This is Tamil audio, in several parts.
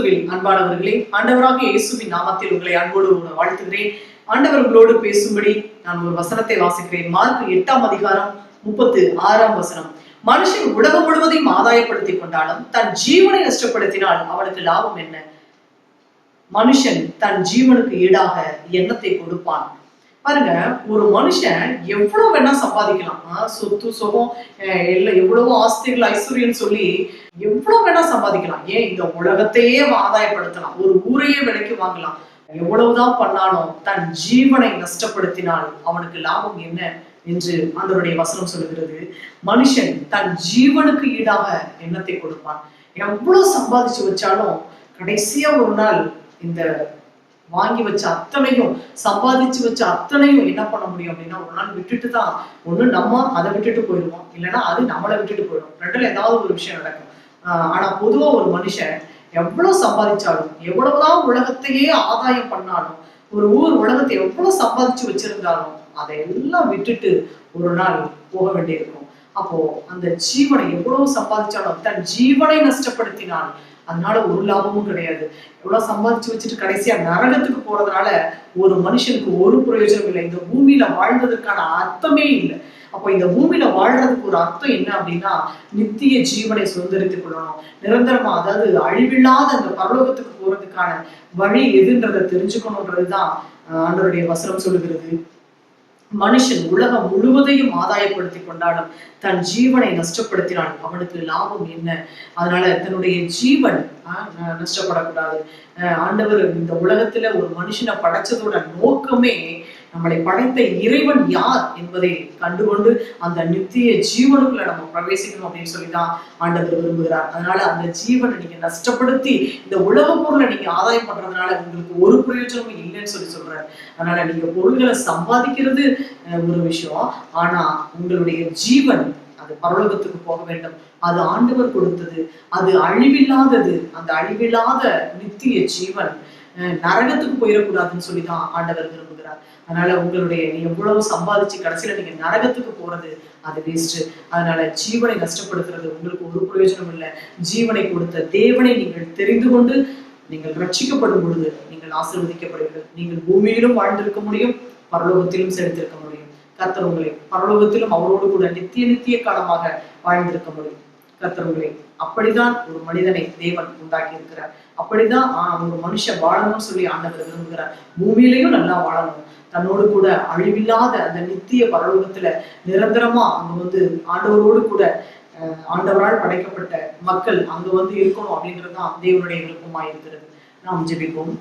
கிறிஸ்துவில் அன்பானவர்களே, ஆண்டவராக இயேசுவின் நாமத்தில் உங்களை அன்போடு வாழ்த்துகிறேன். ஆண்டவர் உங்களோடு பேசும்படி நான் ஒரு வசனத்தை வாசிக்கிறேன். மார்க் 8:36 மனுஷன் உலகம் முழுவதையும் ஆதாயப்படுத்திக் கொண்டாலும் தன் ஜீவனை நஷ்டப்படுத்தினால் அவனுக்கு லாபம் என்ன? மனுஷன் தன் ஜீவனுக்கு ஈடாக எண்ணத்தை கொடுப்பான். பாருங்க, ஒரு மனுஷன் எவ்வளவு வேணா சம்பாதிக்கலாம். சொத்து சுகம் எவ்வளவோ ஆஸ்திகள் ஐஸ்வர்யம் சொல்லி எவ்வளவு வேணா சம்பாதிக்கலாம். ஏன் இந்த உலகத்தையே ஆதாயப்படுத்தலாம், ஒரு ஊரையே விலைக்கு வாங்கலாம். எவ்வளவுதான் பண்ணாலும் தன் ஜீவனை நஷ்டப்படுத்தினால் அவனுக்கு லாபம் என்ன என்று ஆண்டவருடைய வசனம் சொல்லுகிறது. மனுஷன் தன் ஜீவனுக்கு ஈடாக எண்ணத்தை கொடுப்பான். எவ்வளவு சம்பாதிச்சு வச்சாலும் கடைசியா ஒரு நாள் இந்த வாங்கி வச்ச அத்தனையும், சம்பாதிச்சு வச்ச அத்தனையும் என்ன பண்ண முடியும் அப்படின்னா, ஒரு நாள் விட்டுட்டு தான், ஒண்ணு நம்ம அதை விட்டுட்டு போயிடுவோம், இல்லைன்னா அது நம்மளை விட்டுட்டு போயிடும். ரெண்டுல ஏதாவது ஒரு விஷயம் நடக்கும். ஆனா பொதுவா ஒரு மனுஷன் எவ்வளவு சம்பாதிச்சாலும், எவ்வளவுதான் உலகத்தையே ஆதாயம் பண்ணாலும், ஒரு உலகத்தை எவ்வளவு சம்பாதிச்சு வச்சிருந்தாலும் அதையெல்லாம் விட்டுட்டு ஒரு நாள் போக வேண்டியிருக்கும். அப்போ அந்த ஜீவனை எவ்வளவு சம்பாதிச்சாலும் தன் ஜீவனை நஷ்டப்படுத்தினால் அதனால ஒரு லாபமும் கிடையாது. எவ்வளவு சம்பாதிச்சு வச்சுட்டு கடைசியா நரகத்துக்கு போறதுனால ஒரு மனுஷனுக்கு ஒரு பிரயோஜனம் இல்லை. இந்த பூமியில வாழ்ந்ததற்கான அர்த்தமே இல்லை. அப்போ இந்த பூமியில வாழ்றதுக்கு ஒரு அர்த்தம் என்ன அப்படின்னா, நித்திய ஜீவனை சுதந்திரித்துக் கொள்ளணும், நிரந்தரமா, அதாவது அழிவில்லாத அந்த பரலோகத்துக்கு போறதுக்கான வழி எதுன்றதை தெரிஞ்சுக்கணும்ன்றதுதான் ஆண்டவருடைய வசனம் சொல்லுகிறது. மனுஷன் உலகம் முழுவதையும் ஆதாயப்படுத்தி கொண்டாலும் தன் ஜீவனை நஷ்டப்படுத்தினால் அவனுக்கு லாபம் என்ன? அதனால தன்னுடைய ஜீவன் நஷ்டப்படக்கூடாது. ஆண்டவர் இந்த உலகத்துல ஒரு மனுஷனை படைச்சதோட நோக்கமே நம்மளை படைத்த இறைவன் யார் என்பதை கண்டுகொண்டு அந்த நித்திய ஜீவனுக்குள்ள நம்ம பிரவேசிக்கணும் அப்படின்னு சொல்லிதான் ஆண்டவர் விரும்புகிறார். அதனால அந்த ஜீவனை நீங்க நஷ்டப்படுத்தி இந்த உலக பொருளை நீங்க ஆதாயம் பண்றதுனால உங்களுக்கு ஒரு பிரயோஜனமும் இல்லைன்னு சொல்றாரு. அதனால நீங்க பொருள்களை சம்பாதிக்கிறது ஒரு விஷயம், ஆனா உங்களுடைய ஜீவன் அது பரலோகத்துக்கு போக வேண்டும். அது ஆண்டவர் கொடுத்தது, அது அழிவில்லாதது. அந்த அழிவில்லாத நித்திய ஜீவன் நரகத்துக்கு போயிடக்கூடாதுன்னு சொல்லிதான் ஆண்டவர் விரும்புகிறார். அதனால உங்களுடைய நீ எவ்வளவு சம்பாதிச்சு கடைசியில நீங்க நரகத்துக்கு போறது அது வேஸ்ட். அதனால ஜீவனை நஷ்டப்படுத்துறது உங்களுக்கு ஒரு பிரயோஜனம் இல்லை. ஜீவனை கொடுத்த தேவனை நீங்கள் தெரிந்து கொண்டு நீங்கள் ரட்சிக்கப்படும் பொழுது நீங்கள் ஆசீர்வதிக்கப்படுவீர்கள். நீங்கள் பூமியிலும் வாழ்ந்திருக்க முடியும், பரலோகத்திலும் செலுத்திருக்க முடியும். கர்த்தர் உங்களை பரலோகத்திலும் அவரோடு கூட நித்திய காலமாக வாழ்ந்திருக்க முடியும். கர்த்தர் உங்களை அப்படிதான் ஒரு மனிதனை தேவன் உண்டாக்கி இருக்கிறார். அப்படிதான் ஒரு மனுஷன் வாழணும்னு சொல்லி ஆண்டவர் விரும்புகிறார். பூமியிலையும் நல்லா வாழணும், தன்னோடு கூட அழிவில்லாத அந்த நித்திய பரலோகத்துல நிரந்தரமா அங்க ஆண்டவரோடு கூட ஆண்டவரால் படைக்கப்பட்ட மக்கள் அங்க இருக்கணும் அப்படின்றதுதான் தேவனுடைய விருப்பமாய் இருக்கிறது. நாம் ஜெபிப்போம்.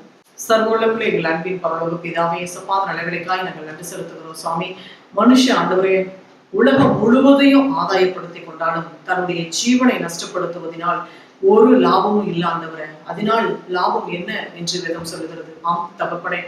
சர்வவல்லமையுள்ள எங்கள் அன்பின் பரலோக பிதாவே, இயேசுப்பா, நல்லவிலைக்காய் நாங்கள் நன்றி செலுத்துகிறோம். சுவாமி, மனுஷ ஆண்டவரே உலகம் முழுவதையும் ஆதாயப்படுத்தி கொண்டாலும் தன்னுடைய ஜீவனை நஷ்டப்படுத்துவதனால் ஒரு லாபமும் இல்லை ஆண்டவரே. அதனால் லாபம் என்ன என்று வேதம் சொல்லுகிறது. ஆம் தகப்பனே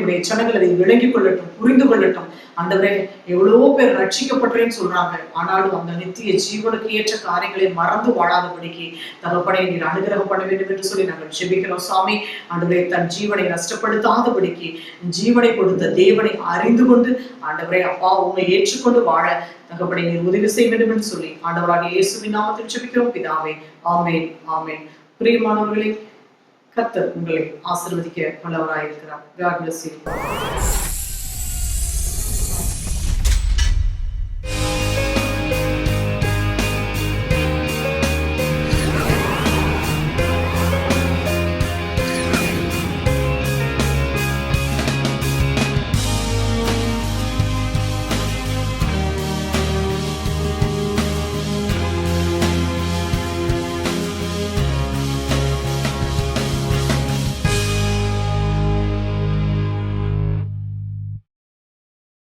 உடைய ஜனங்கள் அதை விளங்கிக் கொள்ளட்டும், புரிந்து கொள்ளட்டும். ஆண்டவரே, எவ்வளவோ பேர் ரட்சிக்கப்பட்டேன்னு சொல்றாங்க, ஆனாலும் அந்த நித்திய ஜீவனுக்கு ஏற்ற காரியங்களை மறந்து வாழாதபடிக்கு தகப்பனை நீர் அனுகிரகம் பண்ண வேண்டும் என்று சொல்லி நாங்கள் ஜெபிக்கிறோம். சுவாமி, ஆண்டவரே, தன் ஜீவனை நஷ்டப்படுத்தாதபடிக்கு ஜீவனை கொடுத்த தேவனை அறிந்து கொண்டு ஆண்டவரே அப்பா உண்மை ஏற்றுக்கொண்டு வாழ தகப்பனை நீர் உதவி செய்ய வேண்டும் என்று சொல்லி ஆண்டவராக இயேசுவின் நாமத்தில் ஜெபிக்கிறோம் பிதாவே. ஆமென், ஆமென். பிரியமானவர்களே, கர்த்தர் உங்களை ஆசீர்வதிக்க வல்லவராயிருக்கிறார். God bless you.